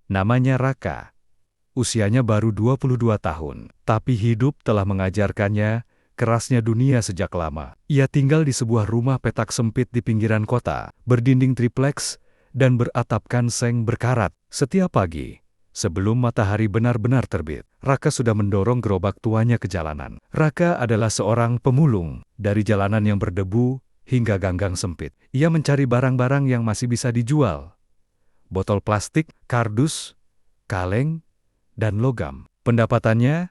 Namanya Raka. Usianya baru 22 tahun, tapi hidup telah mengajarkannya kerasnya dunia sejak lama. Ia tinggal di sebuah rumah petak sempit di pinggiran kota, berdinding tripleks, dan beratapkan seng berkarat. Setiap pagi, sebelum matahari benar-benar terbit, Raka sudah mendorong gerobak tuanya ke jalanan. Raka adalah seorang pemulung, dari jalanan yang berdebu hingga ganggang sempit. Ia mencari barang-barang yang masih bisa dijual. Botol plastik, kardus, kaleng, dan logam. Pendapatannya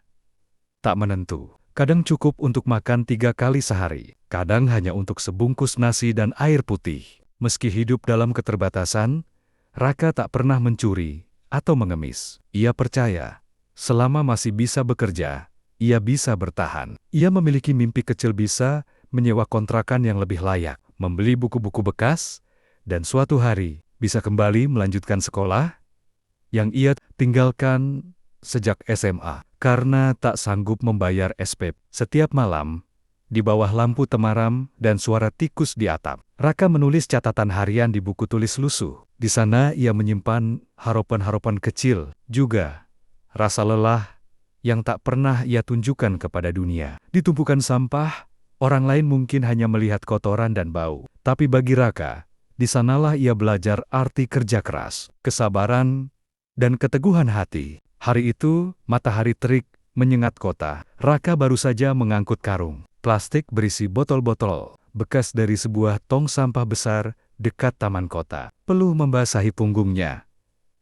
tak menentu. Kadang cukup untuk makan 3 kali sehari, kadang hanya untuk sebungkus nasi dan air putih. Meski hidup dalam keterbatasan, Raka tak pernah mencuri atau mengemis. Ia percaya, selama masih bisa bekerja, ia bisa bertahan. Ia memiliki mimpi kecil bisa menyewa kontrakan yang lebih layak, membeli buku-buku bekas, dan suatu hari bisa kembali melanjutkan sekolah yang ia tinggalkan sejak SMA karena tak sanggup membayar SPP. Setiap malam, di bawah lampu temaram dan suara tikus di atap, Raka menulis catatan harian di buku tulis lusuh. Di sana ia menyimpan harapan-harapan kecil, juga rasa lelah yang tak pernah ia tunjukkan kepada dunia. Di tumpukan sampah, orang lain mungkin hanya melihat kotoran dan bau. Tapi bagi Raka, di sanalah ia belajar arti kerja keras, kesabaran, dan keteguhan hati. Hari itu, matahari terik menyengat kota. Raka baru saja mengangkut karung plastik berisi botol-botol bekas dari sebuah tong sampah besar dekat taman kota. Peluh membasahi punggungnya,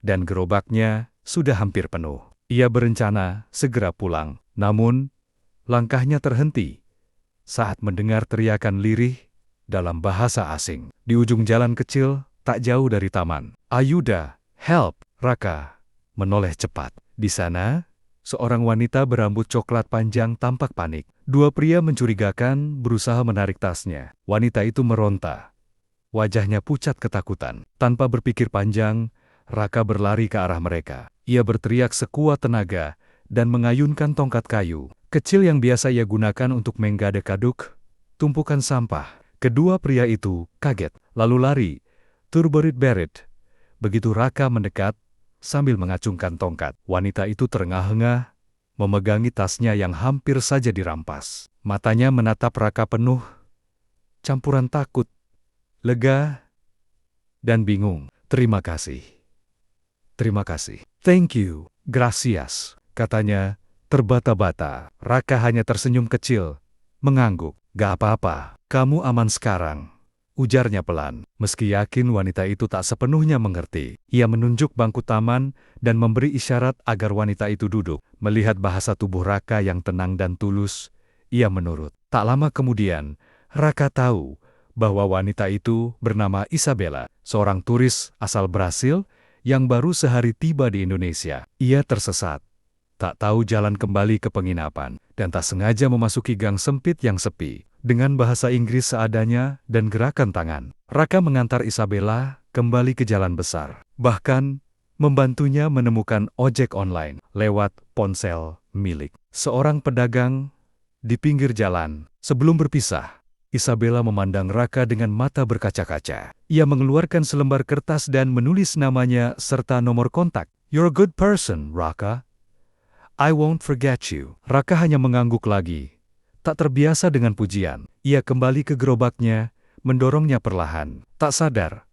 dan gerobaknya sudah hampir penuh. Ia berencana segera pulang, namun langkahnya terhenti saat mendengar teriakan lirih dalam bahasa asing. Di ujung jalan kecil, tak jauh dari taman. "Ayuda, help!" Raka menoleh cepat. Di sana, seorang wanita berambut coklat panjang tampak panik. 2 pria mencurigakan berusaha menarik tasnya. Wanita itu meronta. Wajahnya pucat ketakutan. Tanpa berpikir panjang, Raka berlari ke arah mereka. Ia berteriak sekuat tenaga dan mengayunkan tongkat kayu kecil yang biasa ia gunakan untuk menggadek-gaduk tumpukan sampah. Kedua pria itu kaget, lalu lari, turberit-berit. Begitu Raka mendekat, sambil mengacungkan tongkat, wanita itu terengah-engah, memegangi tasnya yang hampir saja dirampas. Matanya menatap Raka penuh campuran takut, lega, dan bingung. "Terima kasih. Terima kasih. Thank you. Gracias," katanya terbata-bata. Raka hanya tersenyum kecil, mengangguk. "Gak apa-apa, kamu aman sekarang," ujarnya pelan. Meski yakin wanita itu tak sepenuhnya mengerti, ia menunjuk bangku taman dan memberi isyarat agar wanita itu duduk. Melihat bahasa tubuh Raka yang tenang dan tulus, ia menurut. Tak lama kemudian, Raka tahu bahwa wanita itu bernama Isabella, seorang turis asal Brasil yang baru sehari tiba di Indonesia. Ia tersesat, tak tahu jalan kembali ke penginapan, dan tak sengaja memasuki gang sempit yang sepi. Dengan bahasa Inggris seadanya dan gerakan tangan, Raka mengantar Isabella kembali ke jalan besar. Bahkan, membantunya menemukan ojek online lewat ponsel milik seorang pedagang di pinggir jalan. Sebelum berpisah, Isabella memandang Raka dengan mata berkaca-kaca. Ia mengeluarkan selembar kertas dan menulis namanya serta nomor kontak. "You're a good person, Raka. I won't forget you." Raka hanya mengangguk lagi. Tak terbiasa dengan pujian, ia kembali ke gerobaknya, mendorongnya perlahan. Tak sadar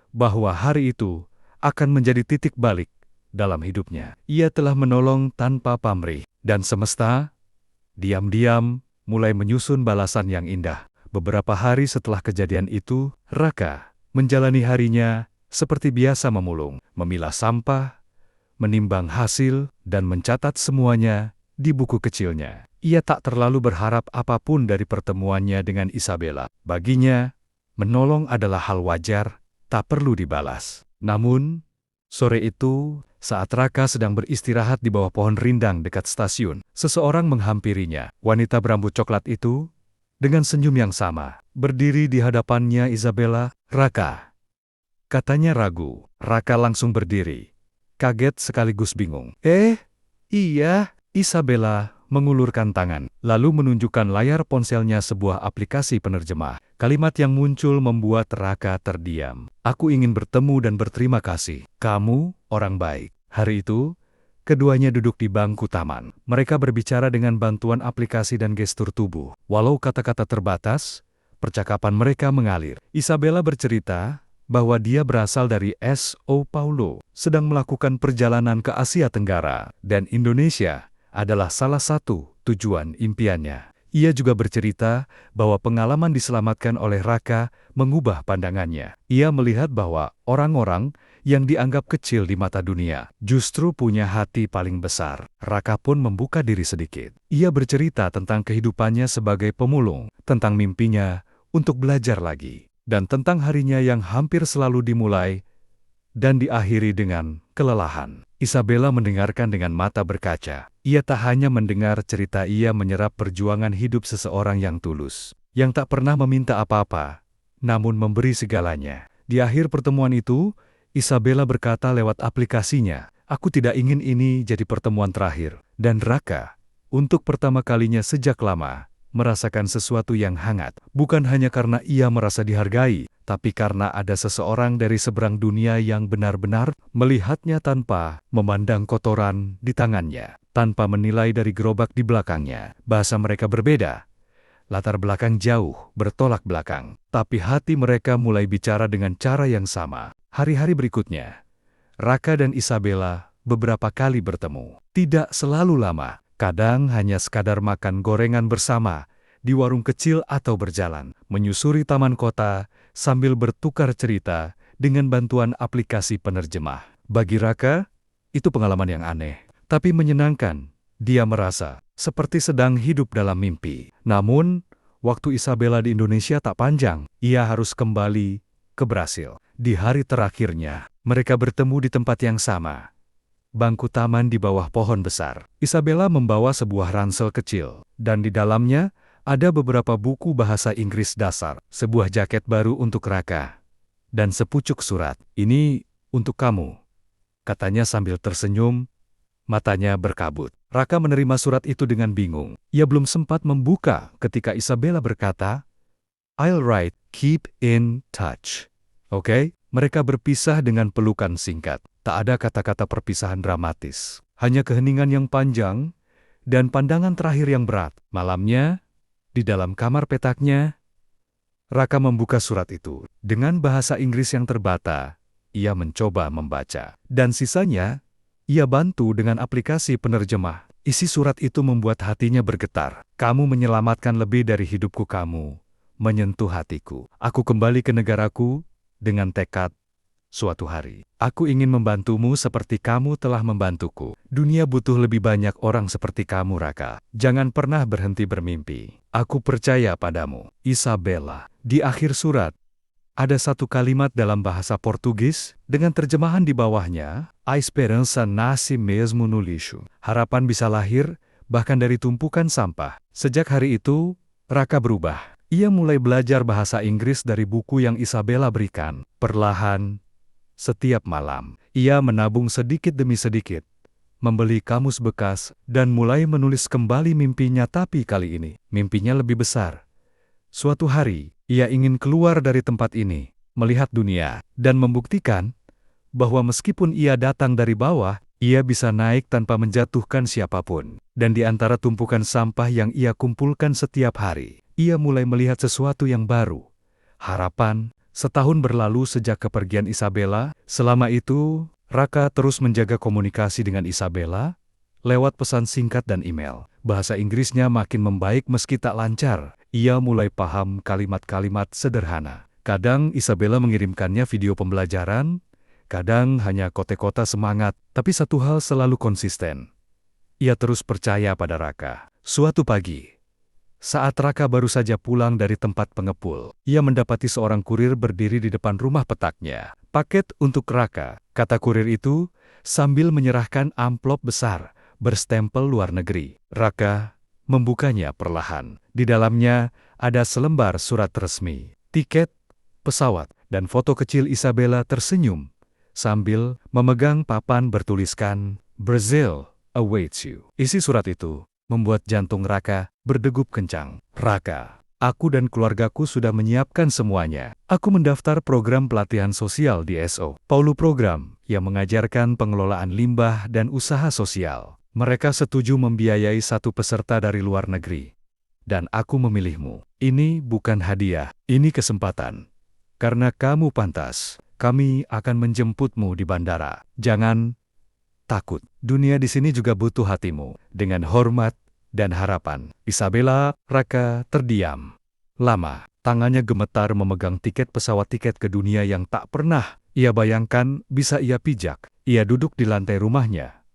bahwa hari itu akan menjadi titik balik dalam hidupnya. Ia telah menolong tanpa pamrih, dan semesta diam-diam mulai menyusun balasan yang indah. Beberapa hari setelah kejadian itu, Raka menjalani harinya seperti biasa memulung, memilah sampah, menimbang hasil, dan mencatat semuanya di buku kecilnya. Ia tak terlalu berharap apapun dari pertemuannya dengan Isabella. Baginya, menolong adalah hal wajar, tak perlu dibalas. Namun, sore itu, saat Raka sedang beristirahat di bawah pohon rindang dekat stasiun, seseorang menghampirinya. Wanita berambut coklat itu, dengan senyum yang sama, berdiri di hadapannya Isabella. "Raka," katanya ragu. Raka langsung berdiri, kaget sekaligus bingung. Iya." Isabella mengulurkan tangan, lalu menunjukkan layar ponselnya sebuah aplikasi penerjemah. Kalimat yang muncul membuat Raka terdiam. "Aku ingin bertemu dan berterima kasih. Kamu orang baik." Hari itu, keduanya duduk di bangku taman. Mereka berbicara dengan bantuan aplikasi dan gestur tubuh. Walau kata-kata terbatas, percakapan mereka mengalir. Isabella bercerita bahwa dia berasal dari São Paulo, sedang melakukan perjalanan ke Asia Tenggara, dan Indonesia adalah salah satu tujuan impiannya. Ia juga bercerita bahwa pengalaman diselamatkan oleh Raka mengubah pandangannya. Ia melihat bahwa orang-orang yang dianggap kecil di mata dunia justru punya hati paling besar. Raka pun membuka diri sedikit. Ia bercerita tentang kehidupannya sebagai pemulung, tentang mimpinya untuk belajar lagi, dan tentang harinya yang hampir selalu dimulai dan diakhiri dengan kelelahan. Isabella mendengarkan dengan mata berkaca. Ia tak hanya mendengar cerita, ia menyerap perjuangan hidup seseorang yang tulus, yang tak pernah meminta apa-apa, namun memberi segalanya. Di akhir pertemuan itu, Isabella berkata lewat aplikasinya, "Aku tidak ingin ini jadi pertemuan terakhir." Dan Raka, untuk pertama kalinya sejak lama, merasakan sesuatu yang hangat. Bukan hanya karena ia merasa dihargai, tapi karena ada seseorang dari seberang dunia yang benar-benar melihatnya tanpa memandang kotoran di tangannya, tanpa menilai dari gerobak di belakangnya. Bahasa mereka berbeda, latar belakang jauh bertolak belakang, tapi hati mereka mulai bicara dengan cara yang sama. Hari-hari berikutnya, Raka dan Isabella beberapa kali bertemu. Tidak selalu lama, kadang hanya sekadar makan gorengan bersama di warung kecil atau berjalan, menyusuri taman kota sambil bertukar cerita dengan bantuan aplikasi penerjemah. Bagi Raka, itu pengalaman yang aneh, tapi menyenangkan. Dia merasa seperti sedang hidup dalam mimpi. Namun, waktu Isabella di Indonesia tak panjang. Ia harus kembali ke Brasil. Di hari terakhirnya, mereka bertemu di tempat yang sama. Bangku taman di bawah pohon besar. Isabella membawa sebuah ransel kecil, dan di dalamnya ada beberapa buku bahasa Inggris dasar, sebuah jaket baru untuk Raka, dan sepucuk surat. "Ini untuk kamu," katanya sambil tersenyum, matanya berkabut. Raka menerima surat itu dengan bingung. Ia belum sempat membuka ketika Isabella berkata, "I'll write, keep in touch." Oke, mereka berpisah dengan pelukan singkat. Tak ada kata-kata perpisahan dramatis, hanya keheningan yang panjang dan pandangan terakhir yang berat. Malamnya, di dalam kamar petaknya, Raka membuka surat itu. Dengan bahasa Inggris yang terbata, ia mencoba membaca. Dan sisanya, ia bantu dengan aplikasi penerjemah. Isi surat itu membuat hatinya bergetar. "Kamu menyelamatkan lebih dari hidupku, kamu menyentuh hatiku. Aku kembali ke negaraku dengan tekad, suatu hari aku ingin membantumu seperti kamu telah membantuku. Dunia butuh lebih banyak orang seperti kamu, Raka. Jangan pernah berhenti bermimpi. Aku percaya padamu, Isabella." Di akhir surat, ada satu kalimat dalam bahasa Portugis dengan terjemahan di bawahnya, "A esperança nasce mesmo no lixo." Harapan bisa lahir bahkan dari tumpukan sampah. Sejak hari itu, Raka berubah. Ia mulai belajar bahasa Inggris dari buku yang Isabella berikan. Perlahan, setiap malam, ia menabung sedikit demi sedikit, membeli kamus bekas, dan mulai menulis kembali mimpinya. Tapi kali ini, mimpinya lebih besar. Suatu hari, ia ingin keluar dari tempat ini, melihat dunia, dan membuktikan bahwa meskipun ia datang dari bawah, ia bisa naik tanpa menjatuhkan siapapun. Dan di antara tumpukan sampah yang ia kumpulkan setiap hari, ia mulai melihat sesuatu yang baru. Harapan. Setahun berlalu sejak kepergian Isabella. Selama itu, Raka terus menjaga komunikasi dengan Isabella lewat pesan singkat dan email. Bahasa Inggrisnya makin membaik meski tak lancar. Ia mulai paham kalimat-kalimat sederhana. Kadang Isabella mengirimkannya video pembelajaran, kadang hanya kote-kote semangat, tapi satu hal selalu konsisten. Ia terus percaya pada Raka. Suatu pagi, saat Raka baru saja pulang dari tempat pengepul, ia mendapati seorang kurir berdiri di depan rumah petaknya. "Paket untuk Raka," kata kurir itu, sambil menyerahkan amplop besar berstempel luar negeri. Raka membukanya perlahan. Di dalamnya ada selembar surat resmi, tiket pesawat, dan foto kecil Isabella tersenyum sambil memegang papan bertuliskan, "Brazil awaits you." Isi surat itu membuat jantung Raka berdegup kencang. "Raka, aku dan keluargaku sudah menyiapkan semuanya. Aku mendaftar program pelatihan sosial di São Paulo, program yang mengajarkan pengelolaan limbah dan usaha sosial. Mereka setuju membiayai satu peserta dari luar negeri. Dan aku memilihmu. Ini bukan hadiah, ini kesempatan. Karena kamu pantas, kami akan menjemputmu di bandara. Jangan takut. Dunia di sini juga butuh hatimu. Dengan hormat dan harapan. Isabella, Raka terdiam. Lama, tangannya gemetar memegang tiket pesawat tiket ke dunia yang tak pernah ia bayangkan bisa ia pijak. Ia duduk di lantai rumahnya,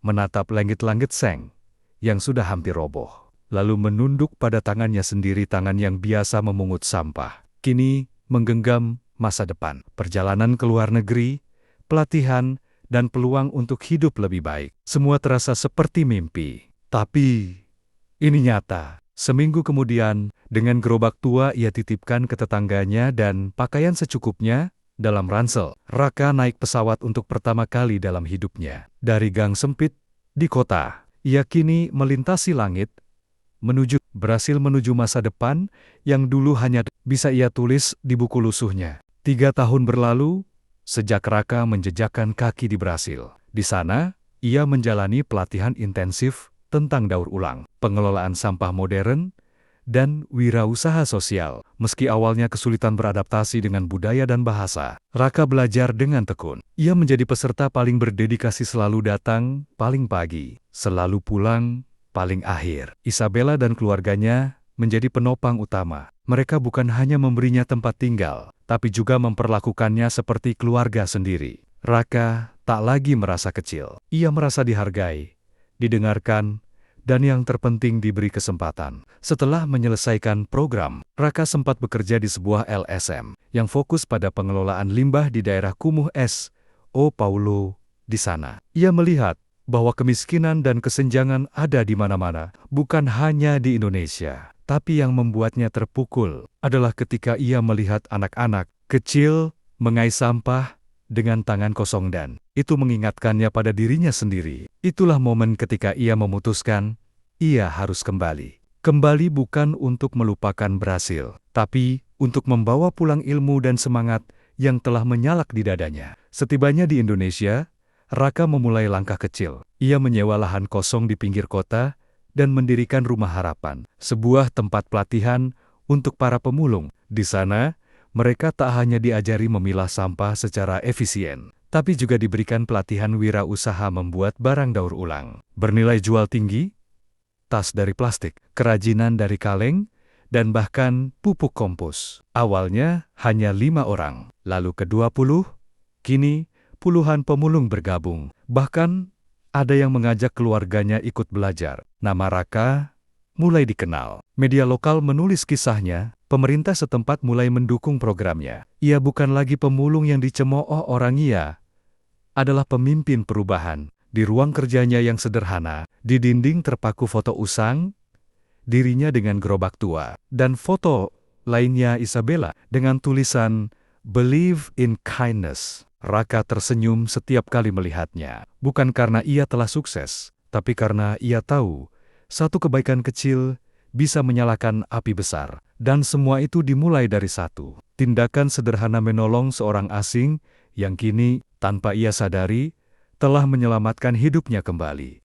menatap langit-langit seng yang sudah hampir roboh. Lalu menunduk pada tangannya sendiri, tangan yang biasa memungut sampah. Kini menggenggam masa depan, perjalanan ke luar negeri, pelatihan, dan peluang untuk hidup lebih baik. Semua terasa seperti mimpi. Tapi ini nyata. Seminggu kemudian, dengan gerobak tua ia titipkan ke tetangganya dan pakaian secukupnya dalam ransel. Raka naik pesawat untuk pertama kali dalam hidupnya. Dari gang sempit di kota, ia kini melintasi langit, berhasil menuju masa depan yang dulu hanya bisa ia tulis di buku lusuhnya. 3 tahun berlalu, sejak Raka menjejakkan kaki di Brasil. Di sana, ia menjalani pelatihan intensif tentang daur ulang, pengelolaan sampah modern, dan wirausaha sosial. Meski awalnya kesulitan beradaptasi dengan budaya dan bahasa, Raka belajar dengan tekun. Ia menjadi peserta paling berdedikasi, selalu datang paling pagi, selalu pulang paling akhir. Isabella dan keluarganya menjadi penopang utama. Mereka bukan hanya memberinya tempat tinggal, tapi juga memperlakukannya seperti keluarga sendiri. Raka tak lagi merasa kecil. Ia merasa dihargai, didengarkan, dan yang terpenting diberi kesempatan. Setelah menyelesaikan program, Raka sempat bekerja di sebuah LSM yang fokus pada pengelolaan limbah di daerah kumuh São Paulo. Di sana, ia melihat bahwa kemiskinan dan kesenjangan ada di mana-mana, bukan hanya di Indonesia. Tapi yang membuatnya terpukul adalah ketika ia melihat anak-anak kecil mengais sampah dengan tangan kosong, dan itu mengingatkannya pada dirinya sendiri. Itulah momen ketika ia memutuskan, ia harus kembali. Kembali bukan untuk melupakan Brasil, tapi untuk membawa pulang ilmu dan semangat yang telah menyalak di dadanya. Setibanya di Indonesia, Raka memulai langkah kecil. Ia menyewa lahan kosong di pinggir kota dan mendirikan Rumah Harapan, sebuah tempat pelatihan untuk para pemulung. Di sana, mereka tak hanya diajari memilah sampah secara efisien, tapi juga diberikan pelatihan wirausaha membuat barang daur ulang bernilai jual tinggi, tas dari plastik, kerajinan dari kaleng, dan bahkan pupuk kompos. Awalnya hanya 5 orang, lalu ke-20, kini puluhan pemulung bergabung. Bahkan ada yang mengajak keluarganya ikut belajar. Nama Raka mulai dikenal. Media lokal menulis kisahnya. Pemerintah setempat mulai mendukung programnya. Ia bukan lagi pemulung yang dicemooh orang, ia adalah pemimpin perubahan. Di ruang kerjanya yang sederhana, di dinding terpaku foto usang, dirinya dengan gerobak tua, dan foto lainnya Isabella dengan tulisan "Believe in Kindness". Raka tersenyum setiap kali melihatnya. Bukan karena ia telah sukses, tapi karena ia tahu satu kebaikan kecil bisa menyalakan api besar. Dan semua itu dimulai dari satu tindakan sederhana, menolong seorang asing yang kini, tanpa ia sadari, telah menyelamatkan hidupnya kembali.